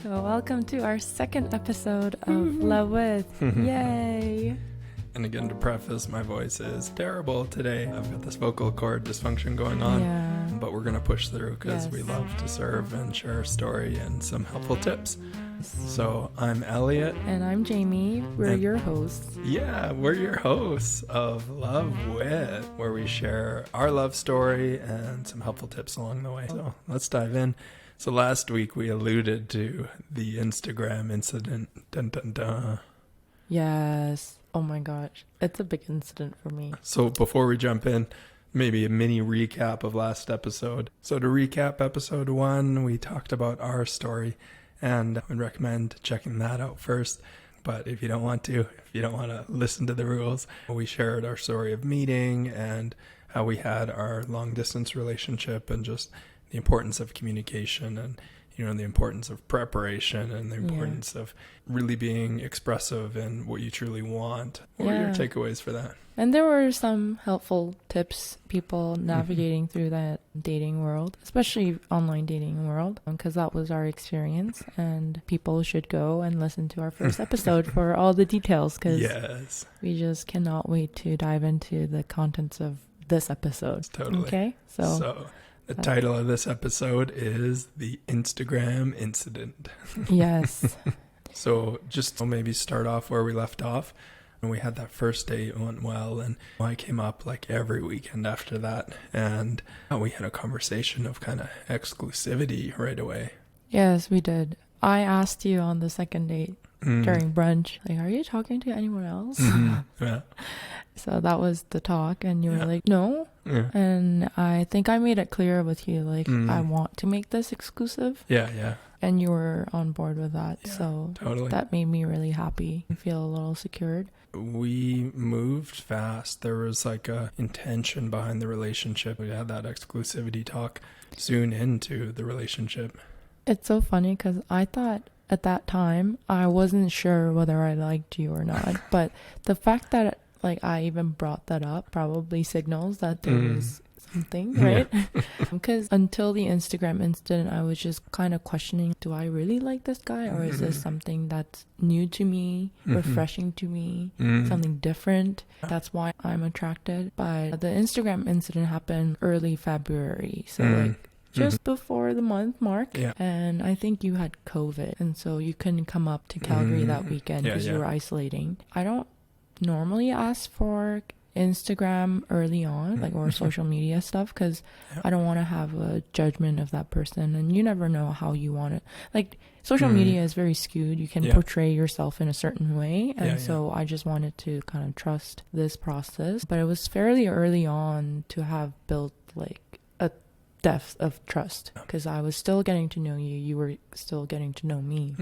So welcome to our second episode of Love With. Yay! And again, to preface, my voice is terrible today. I've got this vocal cord dysfunction going on, but we're going to push through because we love to serve and share our story and some helpful tips. So I'm Elliot. And I'm Jamie. We're your hosts. Yeah, we're your hosts of Love With, where we share our love story and some helpful tips along the way. So let's dive in. So last week we alluded to the Instagram incident. Dun, dun, dun. Yes. Oh my gosh. It's a big incident for me. So before we jump in, maybe a mini recap of last episode. So to recap episode 1, we talked about our story, and I would recommend checking that out first. But if you don't want to listen to the rules, we shared our story of meeting and how we had our long distance relationship and just the importance of communication and, the importance of preparation and the importance of really being expressive in what you truly want. What were your takeaways for that? And there were some helpful tips, people navigating through that dating world, especially online dating world, because that was our experience. And people should go and listen to our first episode for all the details, because we just cannot wait to dive into the contents of this episode. Totally. Okay? So the title of this episode is The Instagram Incident. Yes. So just to maybe start off where we left off. And we had that first date, it went well, and I came up like every weekend after that. And we had a conversation of kind of exclusivity right away. Yes, we did. I asked you on the second date during brunch, like, are you talking to anyone else? Yeah. So that was the talk, and you were like, no. Yeah. And I think I made it clear with you, like, I want to make this exclusive. Yeah. And you were on board with that. Yeah, so totally. That made me really happy. I feel a little secured. We moved fast. There was like a intention behind the relationship. We had that exclusivity talk soon into the relationship. It's so funny because I thought at that time, I wasn't sure whether I liked you or not. But the fact that I even brought that up probably signals that there was something, right? Because until the Instagram incident, I was just kind of questioning, do I really like this guy? Or is this something that's new to me, refreshing to me, something different? That's why I'm attracted. But the Instagram incident happened early February. So just before the month mark. Yeah. And I think you had COVID. And so you couldn't come up to Calgary that weekend because you were isolating. I don't normally ask for Instagram early on, or social media stuff, because I don't want to have a judgment of that person, and you never know how you want it. Social media is very skewed. You can portray yourself in a certain way, and so I just wanted to kind of trust this process. But it was fairly early on to have built a depth of trust, because I was still getting to know you, you were still getting to know me.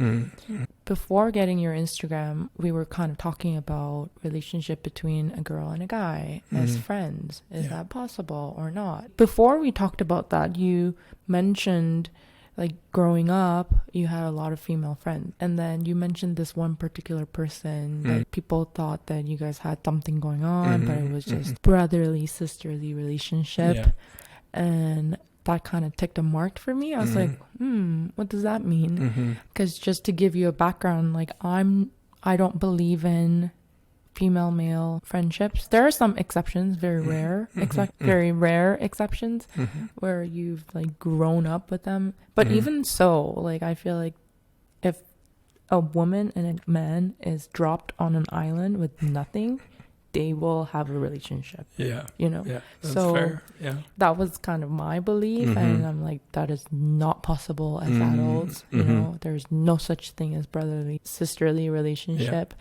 Before getting your Instagram, we were kind of talking about relationship between a girl and a guy as friends. Is that possible or not? Before we talked about that, you mentioned growing up you had a lot of female friends, and then you mentioned this one particular person that people thought that you guys had something going on, but it was just brotherly, sisterly relationship. And that kind of ticked a mark for me. I was like, what does that mean? Because just to give you a background, I don't believe in female-male friendships. There are some exceptions, very rare, very rare exceptions where you've grown up with them. But even so, I feel like if a woman and a man is dropped on an island with nothing, they will have a relationship. Yeah. That's so fair. Yeah. That was kind of my belief, and I'm like, that is not possible as adults. There's no such thing as brotherly, sisterly relationship.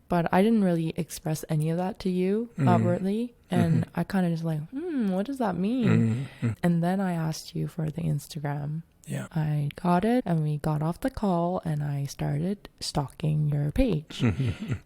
But I didn't really express any of that to you outwardly, and I kind of just what does that mean? And then I asked you for the Instagram. Yeah. I got it, and we got off the call, and I started stalking your page.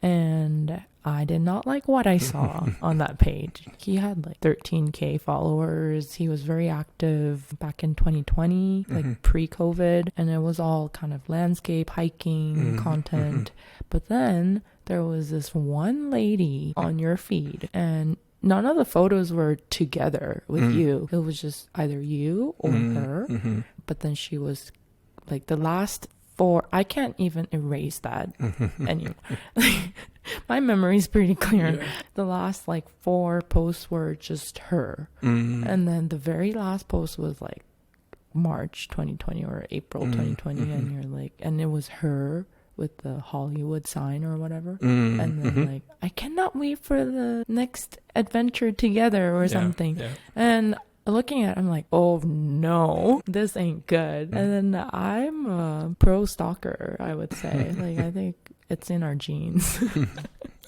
And I did not like what I saw on that page. He had 13K followers. He was very active back in 2020, pre-COVID, and it was all kind of landscape, hiking content. But then there was this one lady on your feed, and none of the photos were together with you. It was just either you or her. But then she was the last I can't even erase that anymore. My memory is pretty clear. Yeah. The last like 4 posts were just her. And then the very last post was like March 2020 or April 2020. And you're like, and it was her with the Hollywood sign or whatever. And then like, I cannot wait for the next adventure together or something. Yeah. And looking at it, I'm like, oh no, this ain't good. And then I'm a pro stalker, I would say. Like, I think it's in our genes.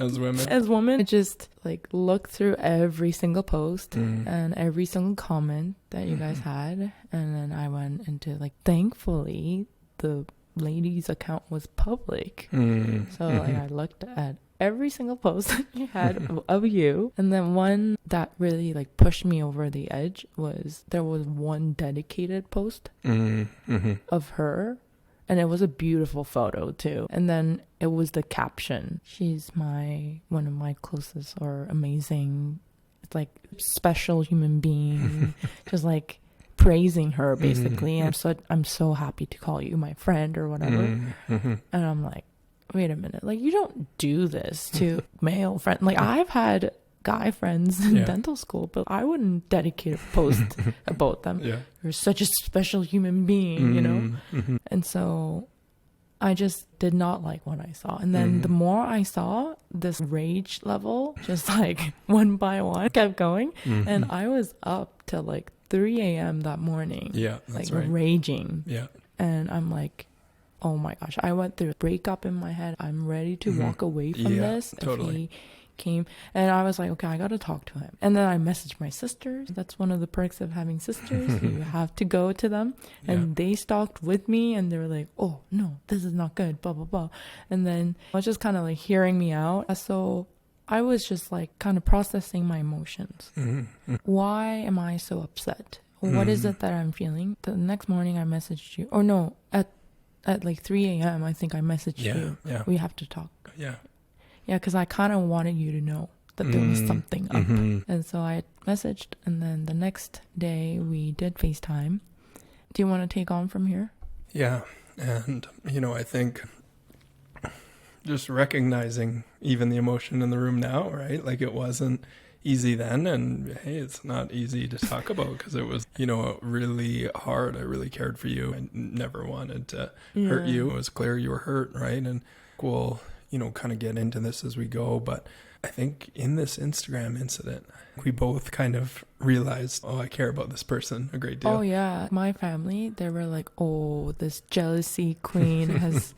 As women, I just like look through every single post and every single comment that you guys had. And then I went into like, thankfully, the lady's account was public. So like I looked at every single post that you had of you. And then one that really like pushed me over the edge was there was one dedicated post of her. And it was a beautiful photo too. And then it was the caption. She's one of my closest or amazing, like special human being. Just like praising her basically. And I'm so happy to call you my friend or whatever. And I'm like, wait a minute, like you don't do this to male friends. Like I've had guy friends in dental school, but I wouldn't dedicate a post about them. You're such a special human being, you know? And so I just did not like what I saw. And then the more I saw, this rage level just like one by one kept going. And I was up till like 3 a.m. that morning. Yeah, that's like raging. Yeah. And I'm like, oh my gosh, I went through a breakup in my head. I'm ready to walk away from this. Totally. If he came, and I was like, okay, I got to talk to him. And then I messaged my sisters. That's one of the perks of having sisters. You have to go to them. And they stalked with me, and they were like, oh no, this is not good, blah, blah, blah. And then I was just kind of like hearing me out. So I was just like kind of processing my emotions. Why am I so upset? What is it that I'm feeling? The next morning I messaged you, or no, at like 3 a.m. I think I messaged you. Yeah. We have to talk. Yeah. Yeah, because I kind of wanted you to know that there was something up. And so I messaged, and then the next day we did FaceTime. Do you want to take on from here? Yeah. And, I think just recognizing even the emotion in the room now, right? Like it wasn't easy then, and hey, it's not easy to talk about because it was, really hard. I really cared for you. I never wanted to hurt you. It was clear you were hurt, right? And we'll, kind of get into this as we go. But I think in this Instagram incident, we both kind of realized, I care about this person a great deal. Oh yeah. My family, they were like, oh, this jealousy queen has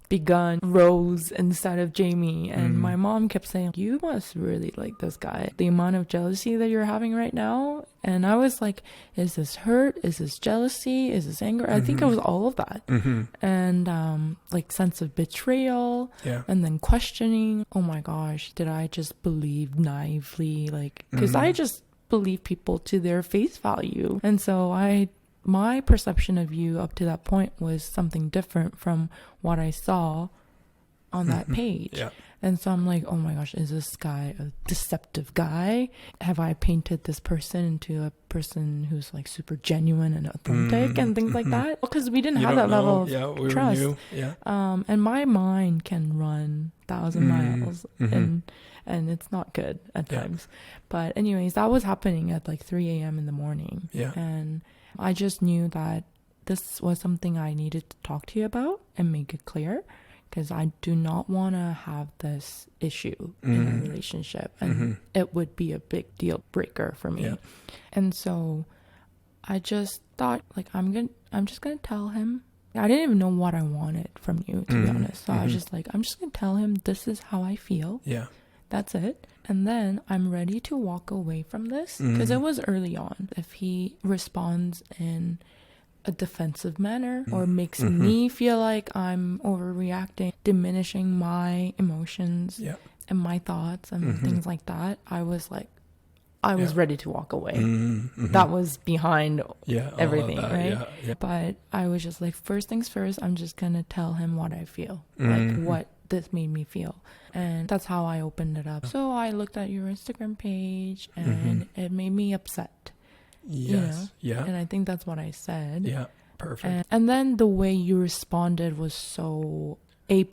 begun Rose instead of Jamie. And my mom kept saying, you must really like this guy. The amount of jealousy that you're having right now. And I was like, is this hurt? Is this jealousy? Is this anger? I think it was all of that. And like sense of betrayal. And then questioning, oh my gosh, did I just believe naively? Like, because I just believe people to their face value. And so my perception of you up to that point was something different from what I saw on that page. And so I'm like, oh my gosh, is this guy a deceptive guy? Have I painted this person into a person who's like super genuine and authentic and things like that? Because we didn't have that level of trust. And my mind can run 1,000 miles and it's not good at times. But anyways, that was happening at like 3 a.m. in the morning. And I just knew that this was something I needed to talk to you about and make it clear, because I do not want to have this issue in a relationship, and it would be a big deal breaker for me. And so I just thought, like, I'm just gonna tell him. I didn't even know what I wanted from you, to be honest. So I was just like, I'm just gonna tell him this is how I feel. That's it. And then I'm ready to walk away from this, because it was early on. If he responds in a defensive manner or makes me feel like I'm overreacting, diminishing my emotions and my thoughts and things like that, I was like, I was ready to walk away. That was behind everything, right? But I was just like, first things first, I'm just going to tell him what I feel, like what this made me feel. And that's how I opened it up. So I looked at your Instagram page, and it made me upset. And I think that's what I said. Perfect. And then the way you responded was so A++.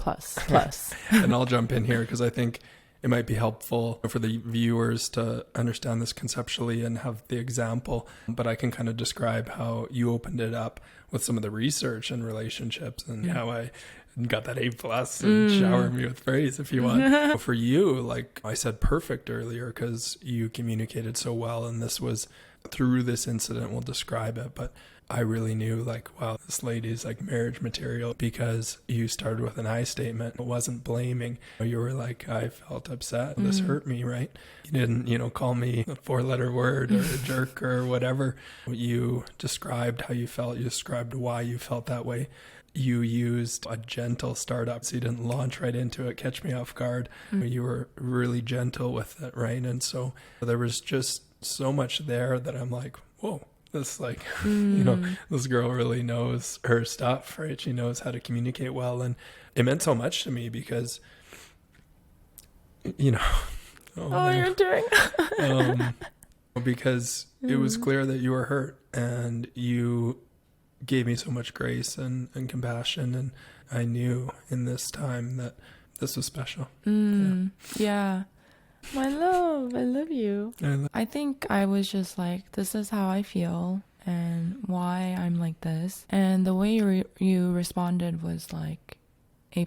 And I'll jump in here because I think it might be helpful for the viewers to understand this conceptually and have the example. But I can kind of describe how you opened it up with some of the research and relationships and how I got that A+ and shower me with praise if you want. For you, like I said, perfect earlier because you communicated so well. And this was through this incident, we'll describe it. But I really knew like, wow, this lady's like marriage material because you started with an I statement. It wasn't blaming. You were like, I felt upset. This hurt me, right? You didn't, call me a 4-letter word or a jerk or whatever. You described how you felt. You described why you felt that way. You used a gentle startup, so you didn't launch right into it, catch me off guard. You were really gentle with it, right? And so there was just so much there that I'm like, whoa. This this girl really knows her stuff, right? She knows how to communicate well. And it meant so much to me because, you're doing because it was clear that you were hurt and you gave me so much grace and compassion. And I knew in this time that this was special. Yeah. My love, I love you. I think I was just like, this is how I feel and why I'm like this. And the way you responded was like A++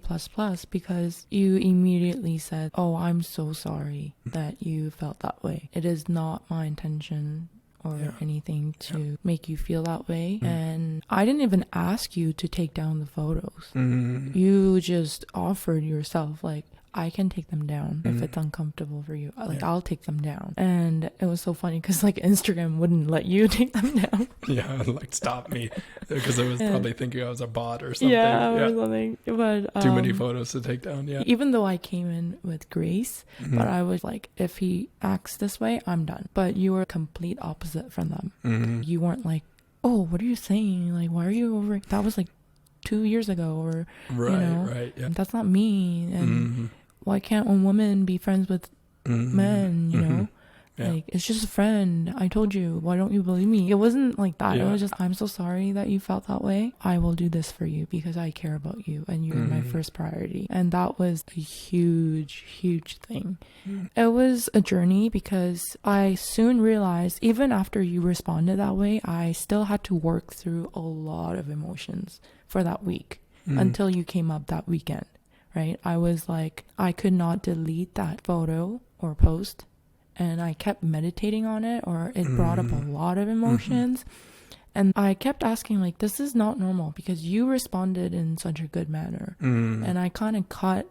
because you immediately said, oh, I'm so sorry that you felt that way. It is not my intention or anything to make you feel that way. And I didn't even ask you to take down the photos. You just offered yourself like, I can take them down if it's uncomfortable for you. Like, I'll take them down. And it was so funny because, like, Instagram wouldn't let you take them down. Yeah, like, stop me. Because it was probably thinking I was a bot or something. Or something. But, too many photos to take down, even though I came in with grace, but I was like, if he acts this way, I'm done. But you were complete opposite from them. You weren't like, oh, what are you saying? Like, why are you over? That was, like, 2 years ago. Or, right, that's not me. And why can't a woman be friends with men, Like, it's just a friend. I told you. Why don't you believe me? It wasn't like that. It was just, I'm so sorry that you felt that way. I will do this for you because I care about you and you're my first priority. And that was a huge, huge thing. It was a journey because I soon realized, even after you responded that way, I still had to work through a lot of emotions for that week until you came up that weekend. Right? I was like, I could not delete that photo or post. And I kept meditating on it, or it brought up a lot of emotions. And I kept asking, like, this is not normal because you responded in such a good manner. And I kind of caught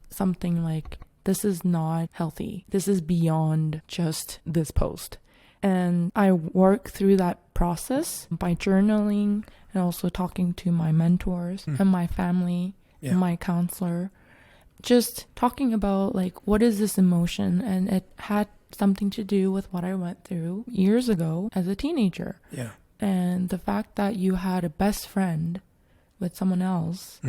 something like, this is not healthy. This is beyond just this post. And I worked through that process by journaling and also talking to my mentors and my family. My counselor, just talking about like, what is this emotion? And it had something to do with what I went through years ago as a teenager. And the fact that you had a best friend with someone else,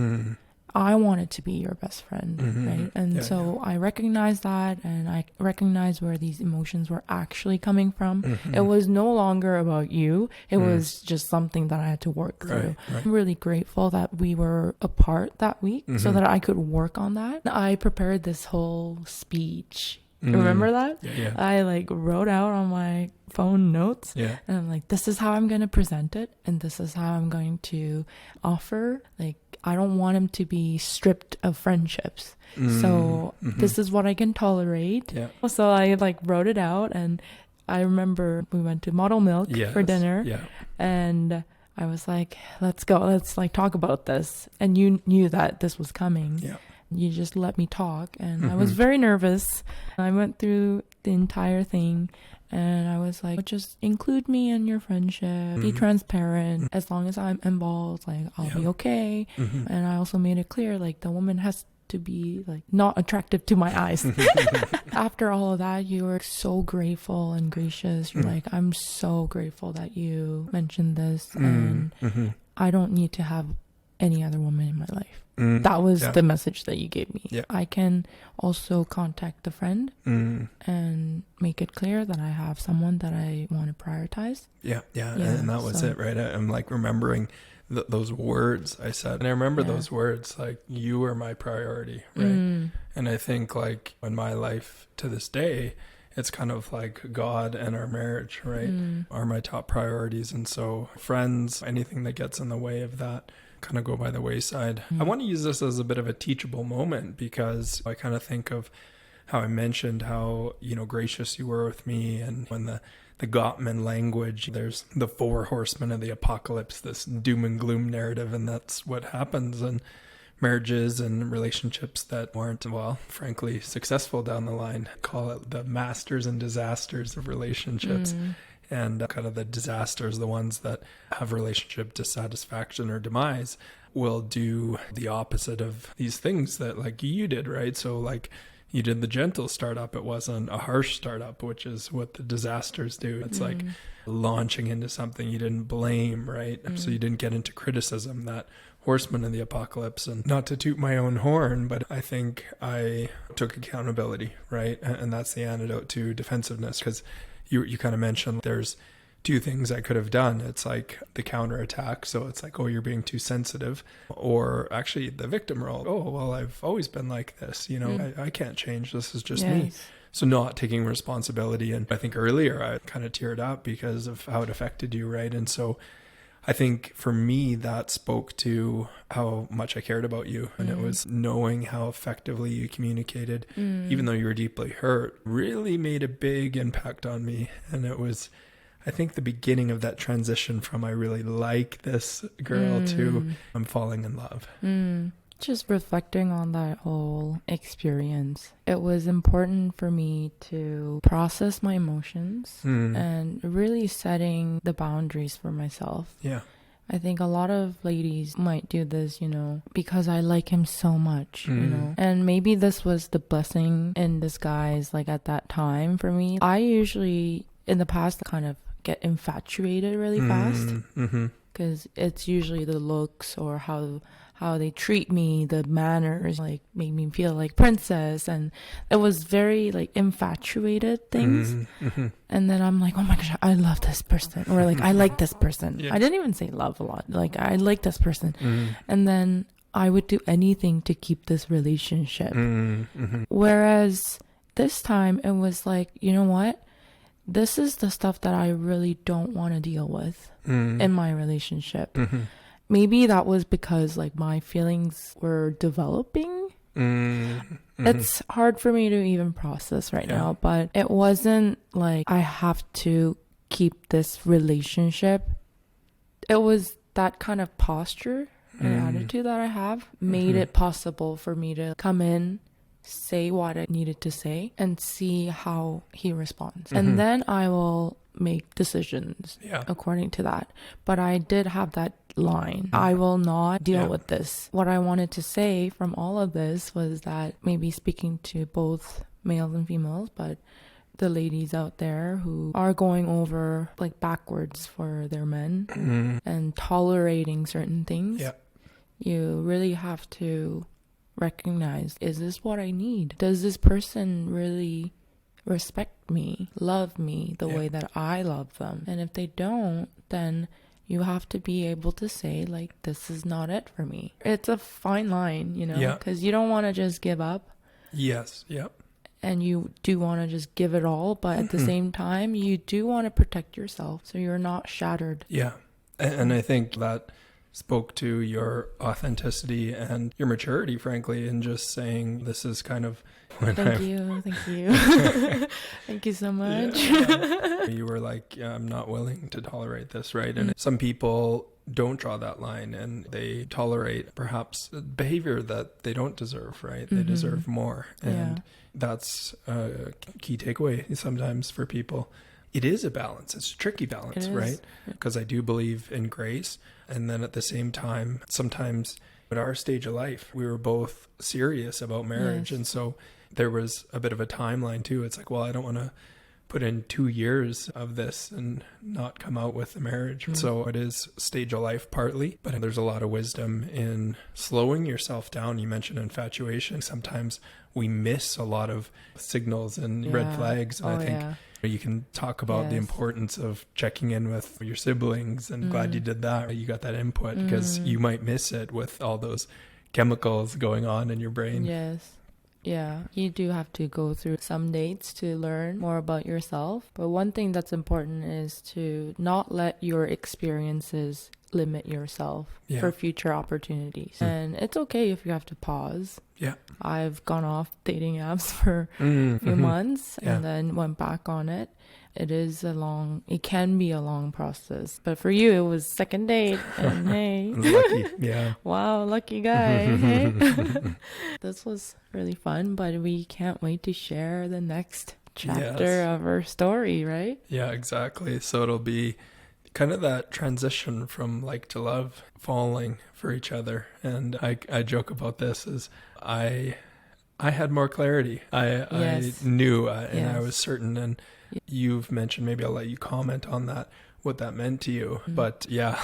I wanted to be your best friend, right? And so I recognized that, and I recognized where these emotions were actually coming from. It was no longer about you. It was just something that I had to work through. I'm really grateful that we were apart that week so that I could work on that. I prepared this whole speech. Remember that? I like wrote out on my phone notes and I'm like, this is how I'm going to present it. And this is how I'm going to offer. Like, I don't want him to be stripped of friendships. So this is what I can tolerate. So I like wrote it out, and I remember we went to Model Milk for dinner and I was like, let's go. Let's like talk about this. And you knew that this was coming. You just let me talk, and I was very nervous. I went through the entire thing, and I was like, just include me in your friendship, be transparent. As long as I'm involved, like, I'll be okay. And I also made it clear, like, the woman has to be like not attractive to my eyes. After all of that, you were so grateful and gracious. You're like, I'm so grateful that you mentioned this, and I don't need to have any other woman in my life. That was the message that you gave me. Yeah. I can also contact the friend Mm. and make it clear that I have someone that I want to prioritize. Yeah. And that was it, right? I'm like remembering those words I said. And I remember those words, like, you were my priority, right? And I think, like, in my life to this day, it's kind of like God and our marriage, right, are my top priorities. And so friends, anything that gets in the way of that, kind of go by the wayside. I want to use this as a bit of a teachable moment, because I kind of think of how I mentioned how, gracious you were with me. And when the Gottman language, there's the 4 horsemen of the apocalypse, this doom and gloom narrative. And that's what happens in marriages and relationships that weren't, well, frankly, successful down the line. Call it the masters and disasters of relationships. And kind of the disasters, the ones that have relationship dissatisfaction or demise, will do the opposite of these things that, like, you did, right? So, like, you did the gentle startup. It wasn't a harsh startup, which is what the disasters do. It's like launching into something you didn't blame, right? So you didn't get into criticism, that horseman of the apocalypse. And not to toot my own horn, but I think I took accountability, right? And that's the antidote to defensiveness, because you kind of mentioned there's 2 things I could have done. It's like the counterattack. So it's like, oh, you're being too sensitive. Or actually the victim role. Oh, well, I've always been like this. I can't change. This is just me. So not taking responsibility. And I think earlier I kind of teared up because of how it affected you, right? And so I think for me, that spoke to how much I cared about you. And it was knowing how effectively you communicated, even though you were deeply hurt, really made a big impact on me. And it was, I think, the beginning of that transition from I really like this girl to I'm falling in love. Just reflecting on that whole experience, it was important for me to process my emotions and really setting the boundaries for myself. Yeah. I think a lot of ladies might do this, because I like him so much, and maybe this was the blessing in disguise, like at that time for me. I usually in the past kind of get infatuated really fast, because it's usually the looks or how they treat me, the manners, like make me feel like princess. And it was very like infatuated things. And then I'm like, oh my gosh, I love this person. Or like, I like this person. I didn't even say love a lot. Like, I like this person. And then I would do anything to keep this relationship. Whereas this time it was like, you know what? This is the stuff that I really don't want to deal with in my relationship. Maybe that was because like my feelings were developing. It's hard for me to even process right now, but it wasn't like I have to keep this relationship. It was that kind of posture and attitude that I have made it possible for me to come in, say what I needed to say, and see how he responds. And then I will make decisions according to that. But I did have that line. I will not deal with this. What I wanted to say from all of this was that, maybe speaking to both males and females, but the ladies out there who are going over like backwards for their men and tolerating certain things, you really have to recognize, is this what I need? Does this person really respect me, love me the way that I love them? And if they don't, then you have to be able to say, like, this is not it for me. It's a fine line, because you don't want to just give up. Yes. Yep. And you do want to just give it all, but at the same time, you do want to protect yourself so you're not shattered. Yeah. And I think that spoke to your authenticity and your maturity, frankly, in just saying, this is kind of Thank you. Thank you so much. You were like, I'm not willing to tolerate this, right? And some people don't draw that line, and they tolerate perhaps behavior that they don't deserve, right? They deserve more. And that's a key takeaway sometimes for people. It is a balance. It's a tricky balance, right? Because I do believe in grace. And then at the same time, sometimes at our stage of life, we were both serious about marriage. And so there was a bit of a timeline too. It's like, well, I don't want to put in 2 years of this and not come out with a marriage. So it is stage of life partly, but there's a lot of wisdom in slowing yourself down. You mentioned infatuation. Sometimes we miss a lot of signals and red flags. And I think you can talk about the importance of checking in with your siblings, and glad you did that. You got that input because you might miss it with all those chemicals going on in your brain. Yes. Yeah, you do have to go through some dates to learn more about yourself. But one thing that's important is to not let your experiences limit yourself for future opportunities. And it's okay if you have to pause. Yeah. I've gone off dating apps for a few months and then went back on it. It can be a long process. But for you, it was second date and hey. Lucky, yeah. Wow, lucky guy. Hey. This was really fun, but we can't wait to share the next chapter of our story, right? Yeah, exactly. So it'll be kind of that transition from like to love, falling for each other. And I joke about this as I had more clarity. I knew and I was certain. And you've mentioned, maybe I'll let you comment on that, what that meant to you. But yeah,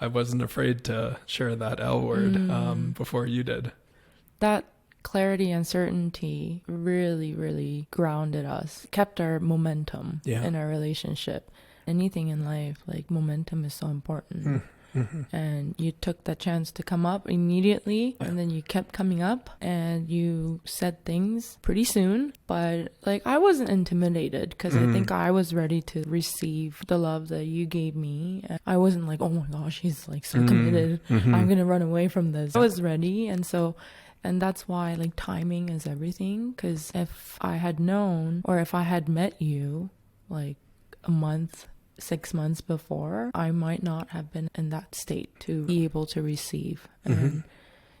I wasn't afraid to share that L word before you did. That clarity and certainty really, really grounded us, kept our momentum in our relationship. Anything in life, like momentum is so important. And you took that chance to come up immediately, and then you kept coming up and you said things pretty soon. But like, I wasn't intimidated because I think I was ready to receive the love that you gave me. And I wasn't like, oh my gosh, he's like so committed, I'm gonna run away from this. I was ready. And that's why like timing is everything, because if I had known, or if I had met you like a month, 6 months before, I might not have been in that state to be able to receive. And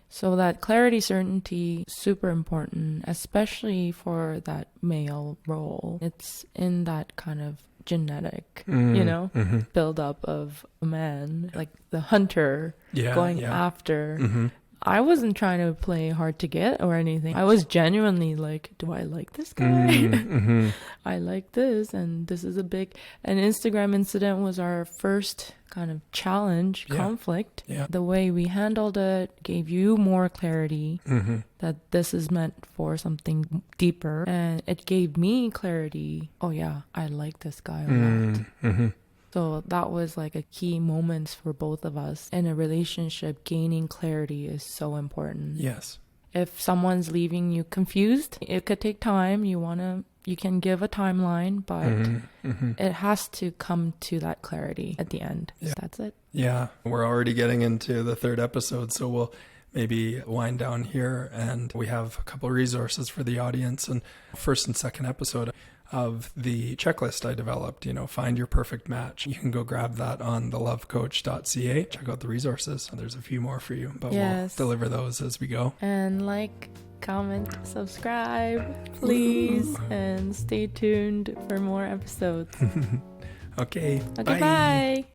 so that clarity, certainty, super important, especially for that male role. It's in that kind of genetic, buildup of a man, like the hunter going after. I wasn't trying to play hard to get or anything. I was genuinely like, do I like this guy? I like this, and this is a big... An Instagram incident was our first kind of challenge, conflict. The way we handled it gave you more clarity that this is meant for something deeper. And it gave me clarity. Oh yeah, I like this guy a lot. So that was like a key moment for both of us. In a relationship, gaining clarity is so important. Yes. If someone's leaving you confused, it could take time. You can give a timeline, but it has to come to that clarity at the end. Yeah. That's it. Yeah. We're already getting into the 3rd episode, so we'll maybe wind down here. And we have a couple resources for the audience. And 1st and 2nd episode of the checklist I developed, find your perfect match. You can go grab that on thelovecoach.ca. Check out the resources. There's a few more for you, but we'll deliver those as we go. And like, comment, subscribe, please, and stay tuned for more episodes. Okay, bye.